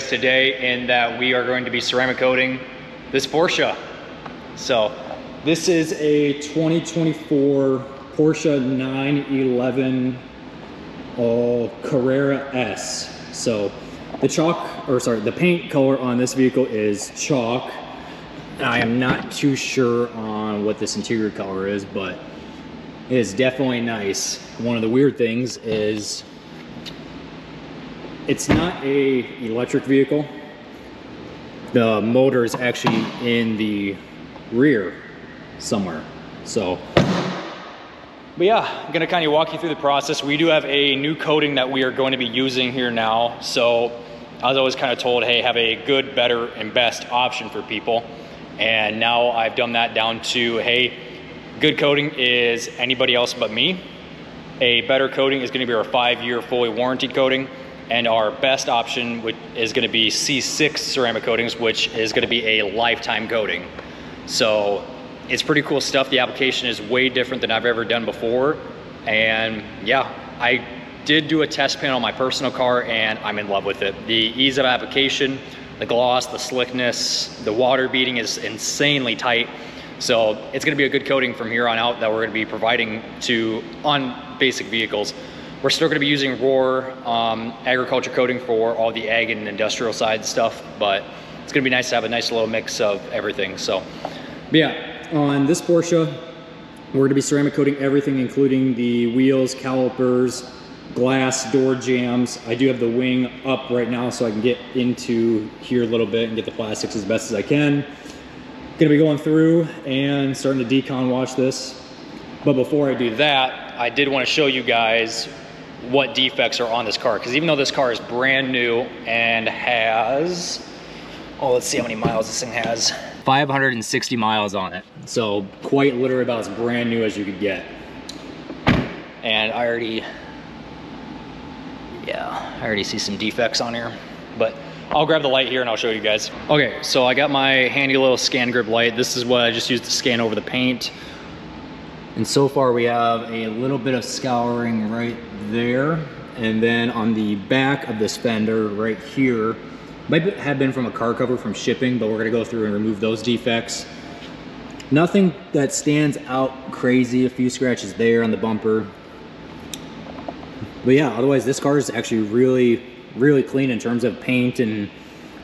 guys today in that we are going to be ceramic coating this Porsche. So this is a 2024 Porsche 911 Carrera S. So the paint color on this vehicle is chalk. I am not too sure on what this interior color is, but it is definitely nice. One of the weird things is it's not a electric vehicle. The motor is actually in the rear somewhere. So, but yeah, I'm gonna kind of walk you through the process. We do have a new coating that we are going to be using here now. So I was always kind of told, hey, have a good, better, and best option for people. And now I've done that down to, hey, good coating is anybody else but me. A better coating is gonna be our 5-year fully warranted coating. And our best option is gonna be C6 ceramic coatings, which is gonna be a lifetime coating. So it's pretty cool stuff. The application is way different than I've ever done before. And yeah, I did do a test paint on my personal car and I'm in love with it. The ease of application, the gloss, the slickness, the water beading is insanely tight. So it's gonna be a good coating from here on out that we're gonna be providing on basic vehicles. We're still gonna be using raw agriculture coating for all the ag and industrial side stuff, but it's gonna be nice to have a nice little mix of everything. So, but yeah, on this Porsche, we're gonna be ceramic coating everything, including the wheels, calipers, glass, door jambs. I do have the wing up right now so I can get into here a little bit and get the plastics as best as I can. Gonna be going through and starting to decon wash this. But before I do that, I did wanna show you guys what defects are on this car, because even though this car is brand new and has, let's see how many miles this thing has. 560 miles on it. So quite literally about as brand new as you could get. And I already see some defects on here, but I'll grab the light here and I'll show you guys. Okay, so I got my handy little scan grip light. This is what I just used to scan over the paint. And so far we have a little bit of scouring right there. And then on the back of this fender right here, might have been from a car cover from shipping, but we're gonna go through and remove those defects. Nothing that stands out crazy, a few scratches there on the bumper. But yeah, otherwise this car is actually really clean in terms of paint and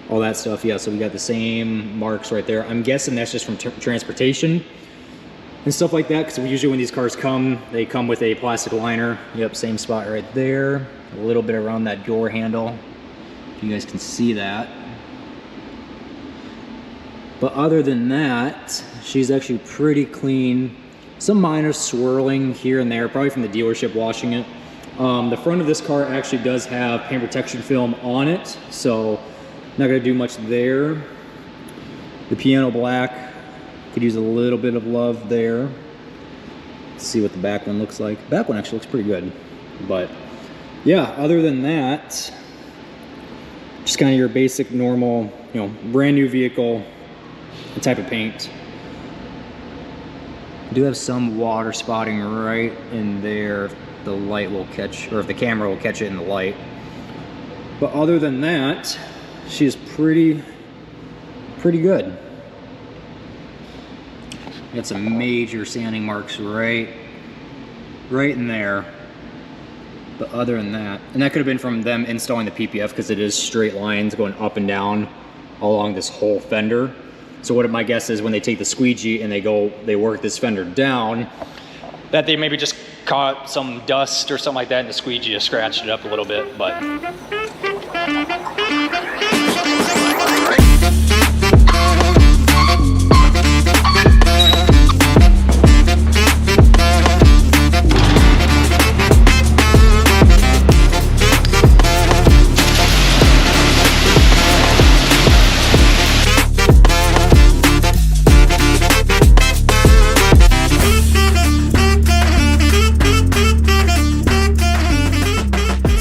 all that stuff. Yeah, so we got the same marks right there. I'm guessing that's just from transportation and stuff like that, because usually when these cars come, they come with a plastic liner. Yep, same spot right there. A little bit around that door handle, if you guys can see that. But other than that, she's actually pretty clean. Some minor swirling here and there, probably from the dealership washing it. The front of this car actually does have paint protection film on it, so not gonna do much there. The piano black, could use a little bit of love there. Let's see what the back one looks like. The back one actually looks pretty good. But yeah, other than that, just kind of your basic normal, brand new vehicle type of paint. I do have some water spotting right in there. The light will catch, or if the camera will catch it in the light. But other than that, she's pretty good. Got some major sanding marks right in there. But other than that, and that could have been from them installing the PPF, because it is straight lines going up and down along this whole fender. So what my guess is, when they take the squeegee and they work this fender down, that they maybe just caught some dust or something like that and the squeegee just scratched it up a little bit, but.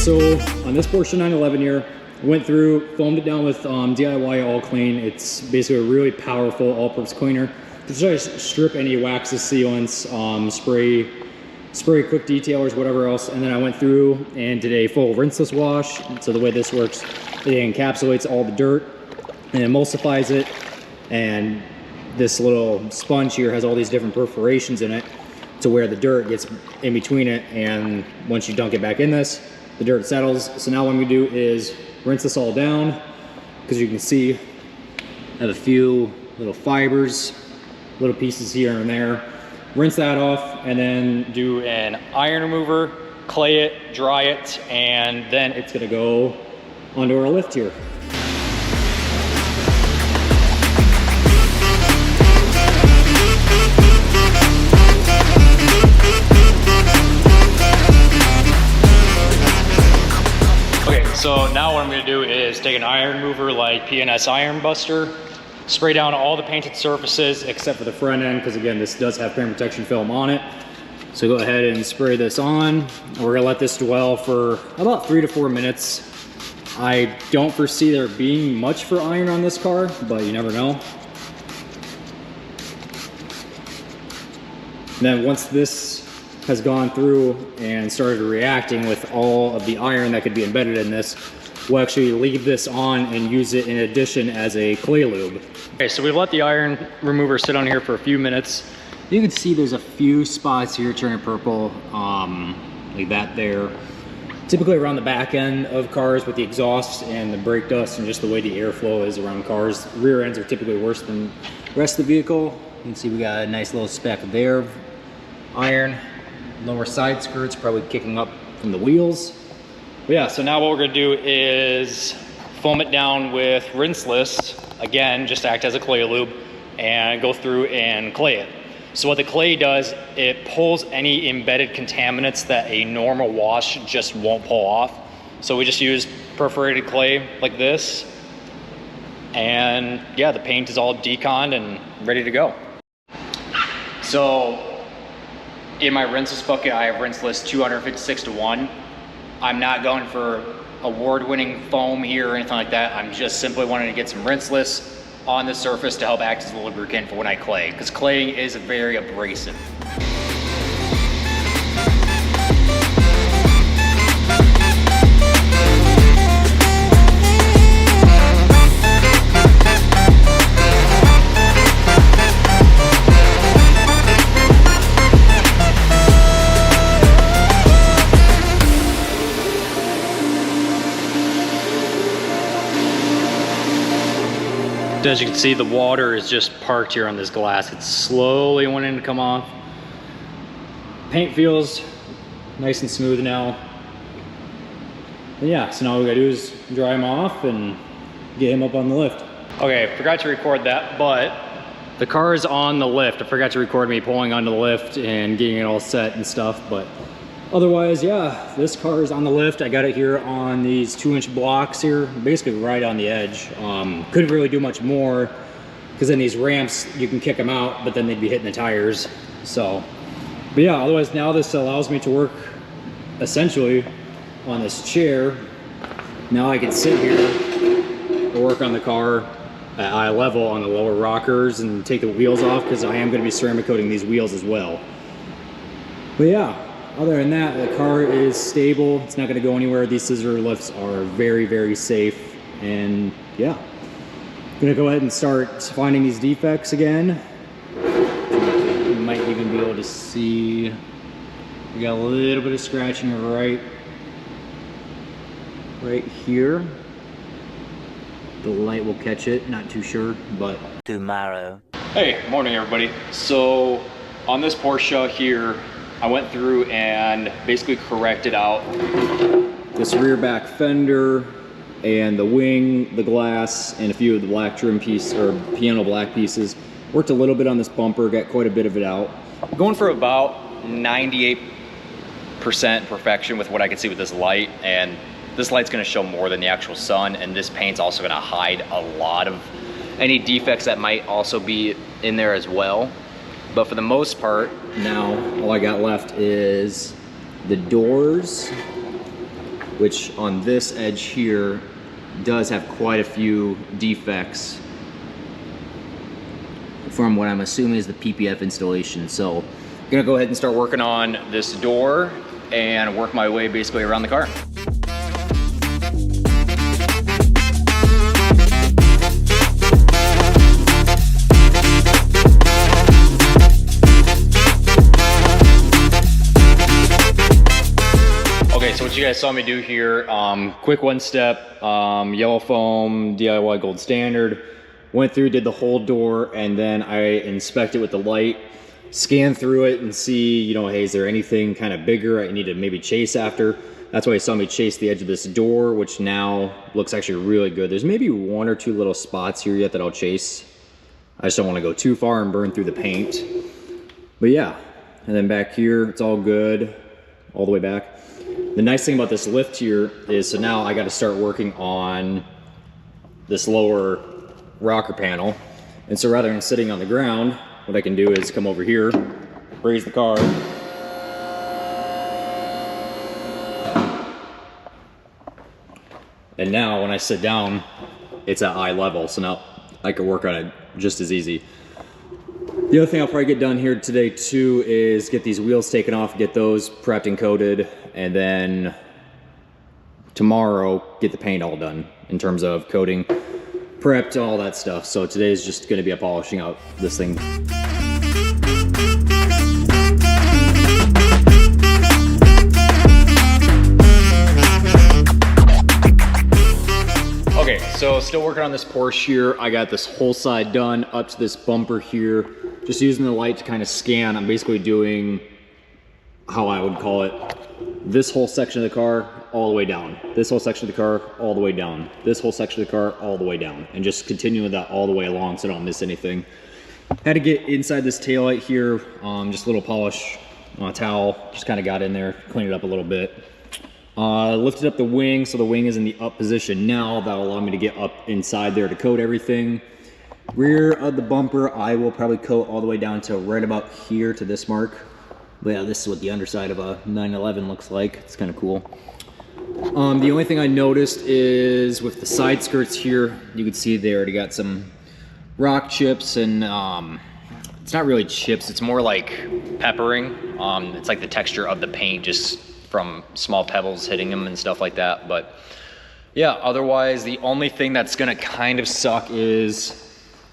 So on this Porsche 911 here, went through, foamed it down with DIY All Clean. It's basically a really powerful all-purpose cleaner to just strip any waxes, sealants, spray spray quick detailers, whatever else, and then I went through and did a full rinseless wash. So the way this works, it encapsulates all the dirt and emulsifies it, and this little sponge here has all these different perforations in it to where the dirt gets in between it, and once you dunk it back in this, the dirt settles. So now what I'm gonna do is rinse this all down, because you can see I have a few little fibers, little pieces here and there. Rinse that off, and then do an iron remover, clay it, dry it, and then it's gonna go onto our lift here. Okay, so now what I'm gonna do is take an iron remover like PNS Iron Buster, spray down all the painted surfaces except for the front end, because again, this does have paint protection film on it. So go ahead and spray this on. We're gonna let this dwell for about 3 to 4 minutes. I don't foresee there being much for iron on this car, but you never know. And then once this has gone through and started reacting with all of the iron that could be embedded in this, we'll actually leave this on and use it in addition as a clay lube. Okay, so we've let the iron remover sit on here for a few minutes. You can see there's a few spots here turning purple, like that there. Typically around the back end of cars with the exhaust and the brake dust and just the way the airflow is around cars. Rear ends are typically worse than the rest of the vehicle. You can see we got a nice little speck there of iron. Lower side skirts probably kicking up from the wheels. But yeah, so now what we're gonna do is foam it down with rinseless, again, just to act as a clay lube, and go through and clay it. So what the clay does, it pulls any embedded contaminants that a normal wash just won't pull off. So we just use perforated clay like this, and yeah, the paint is all deconned and ready to go. So in my rinseless bucket, I have rinseless 256:1. I'm not going for award-winning foam here or anything like that. I'm just simply wanting to get some rinseless on the surface to help act as a lubricant for when I clay, because claying is very abrasive. As you can see, the water is just parked here on this glass. It's slowly wanting to come off. Paint feels nice and smooth now. And yeah, so now all we gotta do is dry him off and get him up on the lift. Okay, forgot to record that, but the car is on the lift. I forgot to record me pulling onto the lift and getting it all set and stuff, but otherwise, yeah, this car is on the lift. I got it here on these 2-inch blocks here, basically right on the edge. Couldn't really do much more, because in these ramps, you can kick them out, but then they'd be hitting the tires. So, but yeah, otherwise now this allows me to work essentially on this chair. Now I can sit here or work on the car at eye level on the lower rockers and take the wheels off, because I am gonna be ceramic coating these wheels as well. But yeah, other than that, the car is stable. It's not going to go anywhere. These scissor lifts are very, very safe. And yeah, I'm going to go ahead and start finding these defects again. You might even be able to see we got a little bit of scratching right here. The light will catch it, not too sure, but tomorrow. Hey, morning everybody. So on this Porsche here, I went through and basically corrected out this rear back fender and the wing, the glass, and a few of the black trim piece or piano black pieces. Worked a little bit on this bumper, got quite a bit of it out. Going for about 98% perfection with what I can see with this light, and this light's gonna show more than the actual sun, and this paint's also gonna hide a lot of any defects that might also be in there as well. But for the most part, now all I got left is the doors, which on this edge here does have quite a few defects from what I'm assuming is the PPF installation. So Gonna go ahead and start working on this door and work my way basically around the car. Okay, so what you guys saw me do here, quick one step, yellow foam, DIY gold standard, went through, did the whole door, and then I inspect it with the light, scan through it and see, you know, hey, is there anything kind of bigger I need to maybe chase after? That's why you saw me chase the edge of this door, which now looks actually really good. There's maybe one or two little spots here yet that I'll chase. I just don't want to go too far and burn through the paint. But yeah, and then back here, it's all good, all the way back. The nice thing about this lift here is, so now I got to start working on this lower rocker panel. And so rather than sitting on the ground, what I can do is come over here, raise the car, and now when I sit down, it's at eye level. So now I can work on it just as easy. The other thing I'll probably get done here today too is get these wheels taken off, get those prepped and coated, and then tomorrow get the paint all done in terms of coating, prepped, all that stuff. So today is just going to be a polishing out this thing. Okay, so still working on this Porsche here. I got this whole side done up to this bumper here. Just using the light to kind of scan. I'm basically doing how I would call it this whole section of the car all the way down, this whole section of the car all the way down, this whole section of the car all the way down, and just continuing that all the way along so I don't miss anything. Had to get inside this taillight here, just a little polish towel, just kind of got in there, cleaned it up a little bit. Lifted up the wing, so the wing is in the up position now. That'll allow me to get up inside there to coat everything. Rear of the bumper, I will probably coat all the way down to right about here to this mark. But yeah, this is what the underside of a 911 looks like. It's kind of cool. The only thing I noticed is with the side skirts here, you can see they already got some rock chips, and it's not really chips, it's more like peppering. It's like the texture of the paint just from small pebbles hitting them and stuff like that. But yeah, otherwise the only thing that's gonna kind of suck is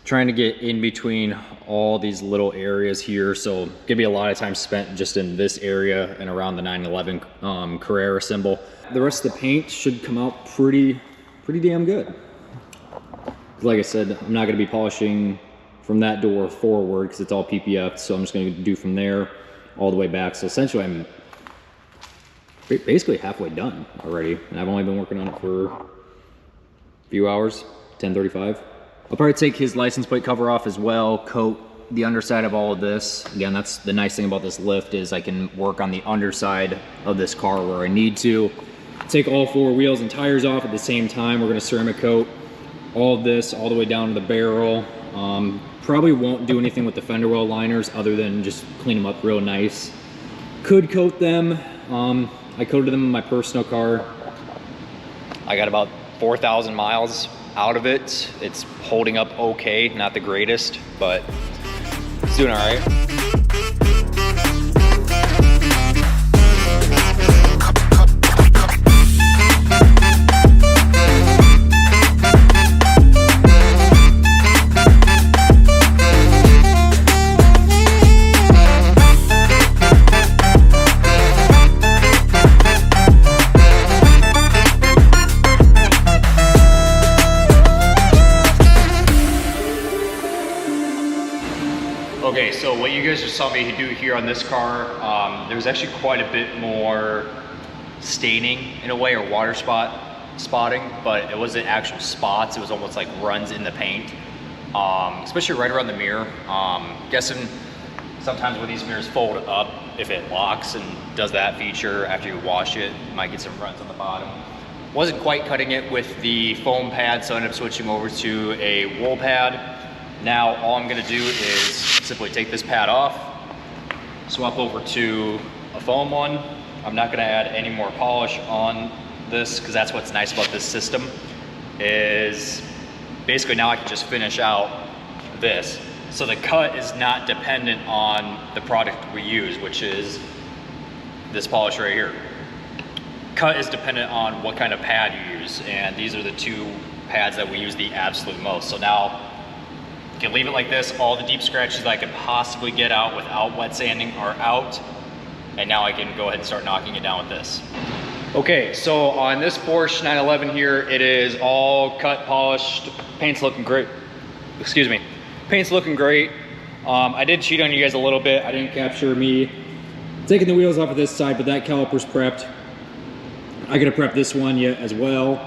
trying to get in between all these little areas here. So gonna be a lot of time spent just in this area and around the 911 Carrera symbol. The rest of the paint should come out pretty damn good. Like I said, I'm not gonna be polishing from that door forward because it's all PPF, so I'm just gonna do from there all the way back. So essentially I'm basically halfway done already, and I've only been working on it for a few hours, 10:35. I'll probably take his license plate cover off as well, coat the underside of all of this. Again, that's the nice thing about this lift is I can work on the underside of this car where I need to. Take all four wheels and tires off at the same time. We're gonna ceramic coat all of this all the way down to the barrel. Probably won't do anything with the fender well liners other than just clean them up real nice. Could coat them. I coated them in my personal car. I got about 4,000 miles out of it. It's holding up okay, not the greatest, but it's doing all right. Okay, so what you guys just saw me do here on this car, there's actually quite a bit more staining in a way, or water spotting, but it wasn't actual spots. It was almost like runs in the paint, especially right around the mirror. Guessing sometimes when these mirrors fold up, if it locks and does that feature after you wash it, you might get some runs on the bottom. Wasn't quite cutting it with the foam pad, so I ended up switching over to a wool pad. Now all I'm gonna do is simply take this pad off, swap over to a foam one. I'm not gonna add any more polish on this because that's what's nice about this system is basically now I can just finish out this. So the cut is not dependent on the product we use, which is this polish right here. Cut is dependent on what kind of pad you use, and these are the two pads that we use the absolute most. So now you can leave it like this. All the deep scratches that I could possibly get out without wet sanding are out, and now I can go ahead and start knocking it down with this. Okay, so on this Porsche 911 here, it is all cut, polished, paint's looking great. Excuse me, paint's looking great. I did cheat on you guys a little bit. I didn't capture me taking the wheels off of this side, but that caliper's prepped. I gotta prep this one yet as well.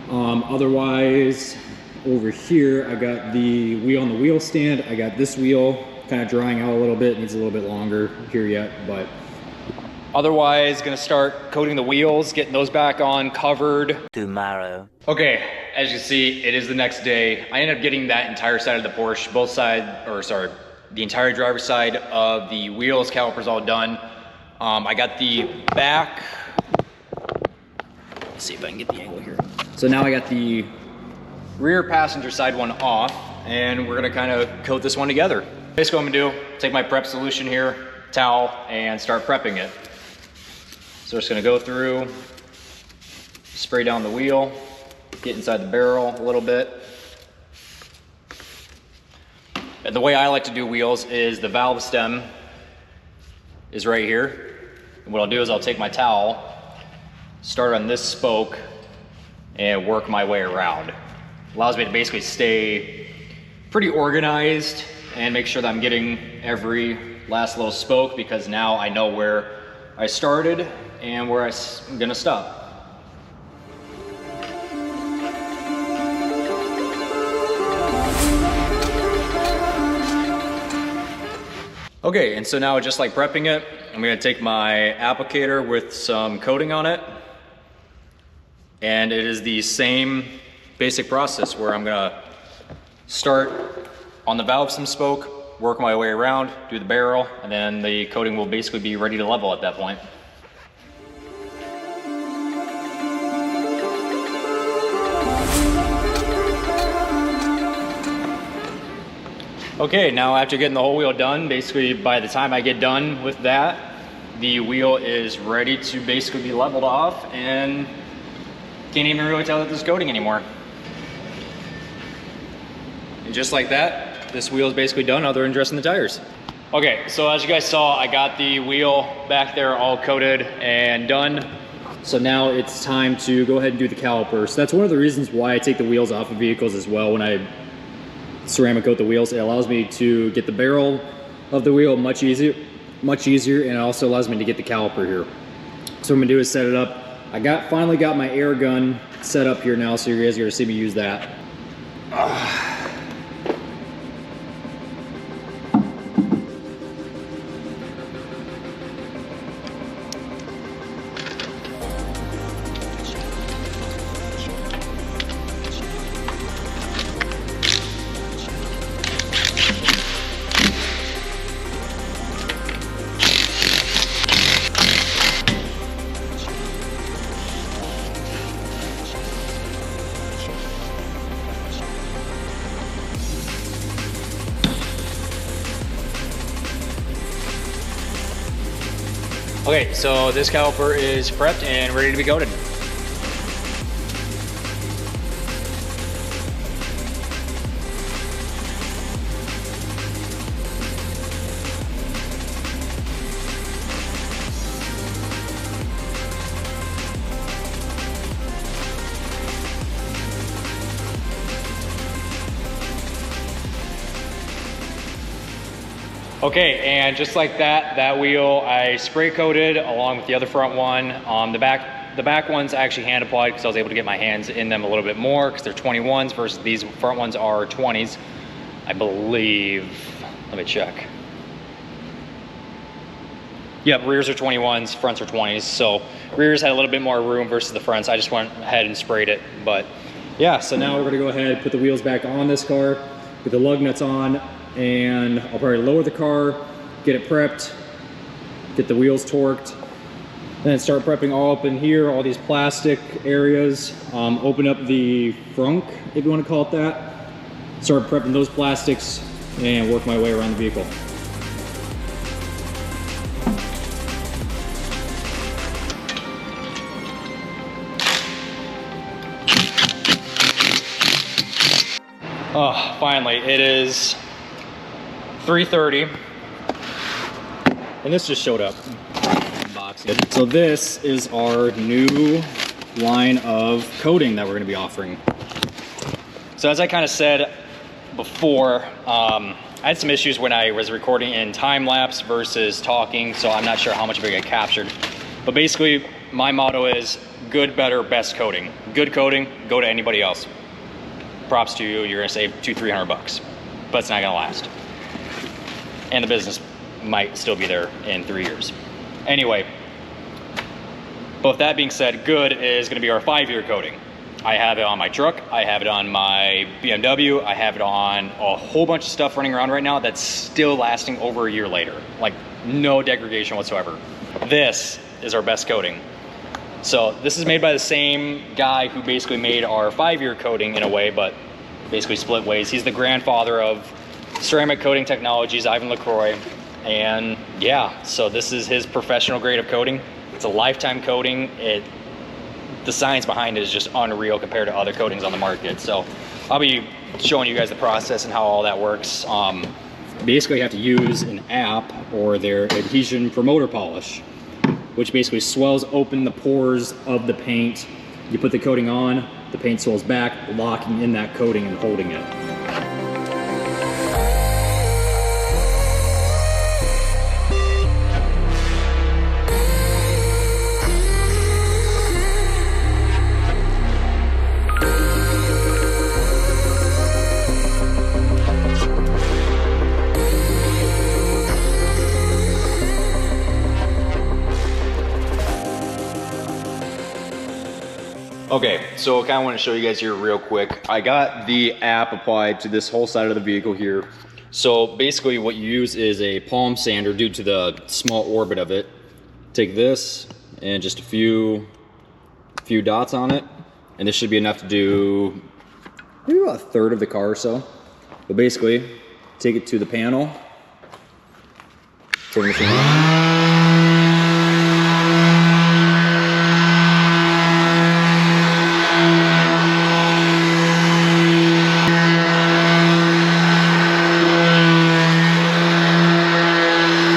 Otherwise, over here, I got the wheel on the wheel stand. I got this wheel kind of drying out a little bit, needs a little bit longer here yet, but otherwise, gonna start coating the wheels, getting those back on, covered. Tomorrow. Okay, as you see, it is the next day. I ended up getting that entire side of the Porsche, the entire driver's side of the wheels, calipers all done. I got the back, let's see if I can get the angle here. So now I got the rear passenger side one off, and we're gonna kind of coat this one together. Basically what I'm gonna do, take my prep solution here, towel, and start prepping it. So we're just gonna go through, spray down the wheel, get inside the barrel a little bit. And the way I like to do wheels is the valve stem is right here. And what I'll do is I'll take my towel, start on this spoke, and work my way around. Allows me to basically stay pretty organized and make sure that I'm getting every last little spoke, because now I know where I started and where I'm gonna stop. Okay, and so now just like prepping it, I'm gonna take my applicator with some coating on it. And it is the same basic process where I'm gonna start on the valve stem spoke, work my way around, do the barrel, and then the coating will basically be ready to level at that point. Okay, now after getting the whole wheel done, basically by the time I get done with that, the wheel is ready to basically be leveled off, and can't even really tell that there's coating anymore. And just like that, this wheel is basically done other than dressing the tires. Okay, so as you guys saw, I got the wheel back there all coated and done. So now it's time to go ahead and do the calipers. So that's one of the reasons why I take the wheels off of vehicles as well. When I ceramic coat the wheels, it allows me to get the barrel of the wheel much easier, and it also allows me to get the caliper here. So what I'm gonna do is set it up. I finally got my air gun set up here now, so you guys are gonna see me use that. Okay, so this caliper is prepped and ready to be coated. Okay, and just like that, that wheel I spray coated along with the other front one. The back ones I actually hand applied because I was able to get my hands in them a little bit more because they're 21s versus these front ones are 20s. I believe, let me check. Yep, rears are 21s, fronts are 20s. So rears had a little bit more room versus the fronts. I just went ahead and sprayed it, but yeah, so now we're gonna go ahead, put the wheels back on this car, get the lug nuts on, and I'll probably lower the car, get it prepped, get the wheels torqued, and then start prepping all up in here, all these plastic areas, open up the frunk, if you want to call it that, start prepping those plastics, and work my way around the vehicle. Oh, finally, it is 3:30, and this just showed up. Unboxing. So this is our new line of coating that we're going to be offering. So as I kind of said before, I had some issues when I was recording in time lapse versus talking, so I'm not sure how much of it got captured. But basically, my motto is good, better, best coating. Good coating, go to anybody else. Props to you, you're gonna save $200-300 bucks, but it's not gonna last. And the business might still be there in 3 years. Anyway, but with that being said, good is gonna be our 5-year coating. I have it on my truck, I have it on my BMW, I have it on a whole bunch of stuff running around right now that's still lasting over a year later. Like, no degradation whatsoever. This is our best coating. So this is made by the same guy who basically made our 5-year coating in a way, but basically split ways. He's the grandfather of ceramic coating technologies, Ivan LaCroix. And yeah, so this is his professional grade of coating. It's a lifetime coating. The science behind it is just unreal compared to other coatings on the market. So I'll be showing you guys the process and how all that works. Basically you have to use an app or their adhesion promoter polish, which basically swells open the pores of the paint. You put the coating on, the paint swells back, locking in that coating and holding it. Okay, so I kind of want to show you guys here real quick. I got the app applied to this whole side of the vehicle here. So basically what you use is a palm sander due to the small orbit of it. Take this and just a few dots on it, and this should be enough to do maybe about a third of the car or so. But basically, take it to the panel, turn the machine on.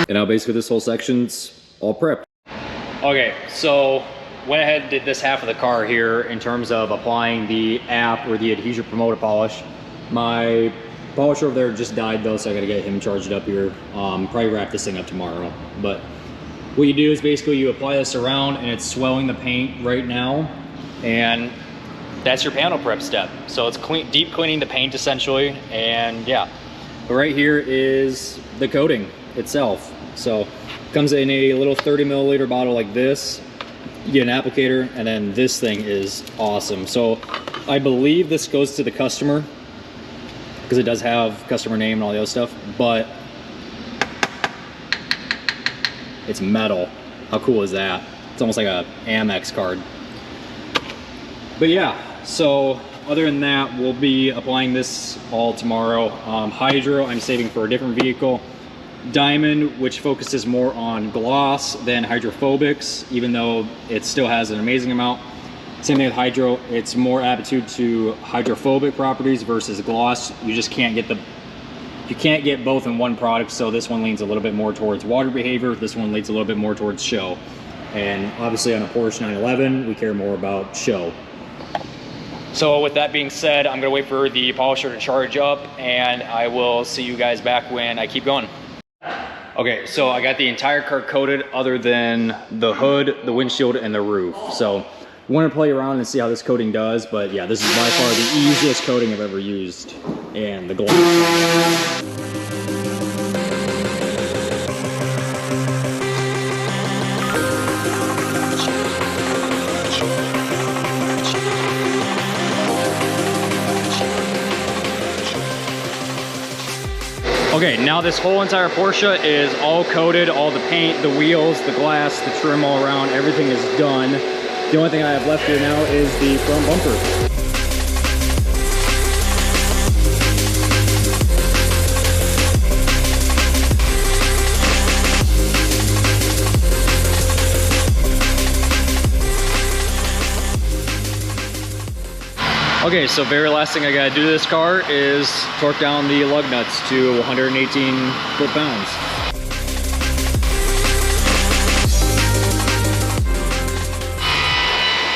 And now basically this whole section's all prepped. Okay, so went ahead and did this half of the car here in terms of applying the app or the adhesion promoter polish. My polisher over there just died though, so I gotta get him charged up here. Probably wrap this thing up tomorrow. But what you do is basically you apply this around and it's swelling the paint right now. And that's your panel prep step. So it's deep cleaning the paint essentially. And yeah, but right here is the coating itself. So comes in a little 30 milliliter bottle like this. You get an applicator, and then this thing is awesome. So I believe this goes to the customer because it does have customer name and all the other stuff, but it's metal. How cool is that? It's almost like a Amex card. But yeah, so other than that, we'll be applying this all tomorrow. Hydro, I'm saving for a different vehicle. Diamond, which focuses more on gloss than hydrophobics, even though it still has an amazing amount. Same thing with hydro, it's more aptitude to hydrophobic properties versus gloss. You just can't get you can't get both in one product, so this one leans a little bit more towards water behavior, this one leans a little bit more towards show. And obviously on a Porsche 911, we care more about show. So with that being said, I'm gonna wait for the polisher to charge up, and I will see you guys back when I keep going. Okay, so I got the entire car coated other than the hood, the windshield, and the roof. So I want to play around and see how this coating does, but yeah, this is by far the easiest coating I've ever used. And the glass. Okay, now this whole entire Porsche is all coated, all the paint, the wheels, the glass, the trim all around, everything is done. The only thing I have left here now is the front bumper. Okay, so very last thing I gotta do to this car is torque down the lug nuts to 118 foot-pounds.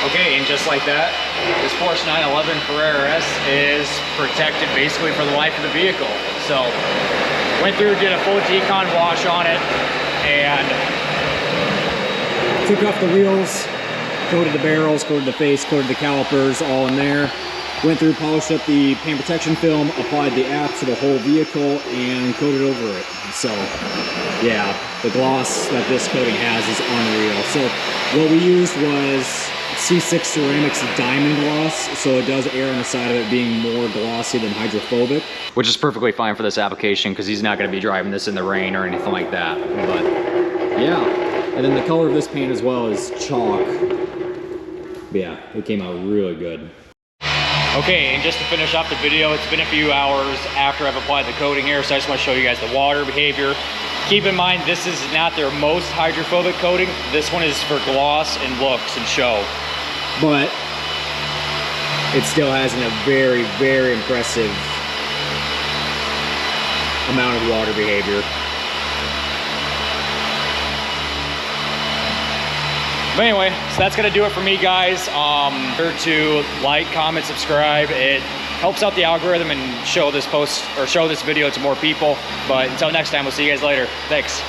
Okay, and just like that, this Porsche 911 Carrera S is protected basically for the life of the vehicle. So, went through, did a full decon wash on it, and took off the wheels, coated the barrels, coated the face, coated the calipers, all in there. Went through, polished up the paint protection film, applied the app to the whole vehicle, and coated over it. So, yeah, the gloss that this coating has is unreal. So, what we used was C6 Ceramics Diamond Gloss, so it does err on the side of it being more glossy than hydrophobic. Which is perfectly fine for this application, because he's not going to be driving this in the rain or anything like that. But, yeah. And then the color of this paint as well is chalk. But yeah, it came out really good. Okay, and just to finish off the video, it's been a few hours after I've applied the coating here, so I just want to show you guys the water behavior. Keep in mind, this is not their most hydrophobic coating. This one is for gloss and looks and show. But it still has a very, very impressive amount of water behavior. But anyway, so that's gonna do it for me, guys. Remember to like, comment, subscribe. It helps out the algorithm and show this post or show this video to more people. But until next time, we'll see you guys later. Thanks.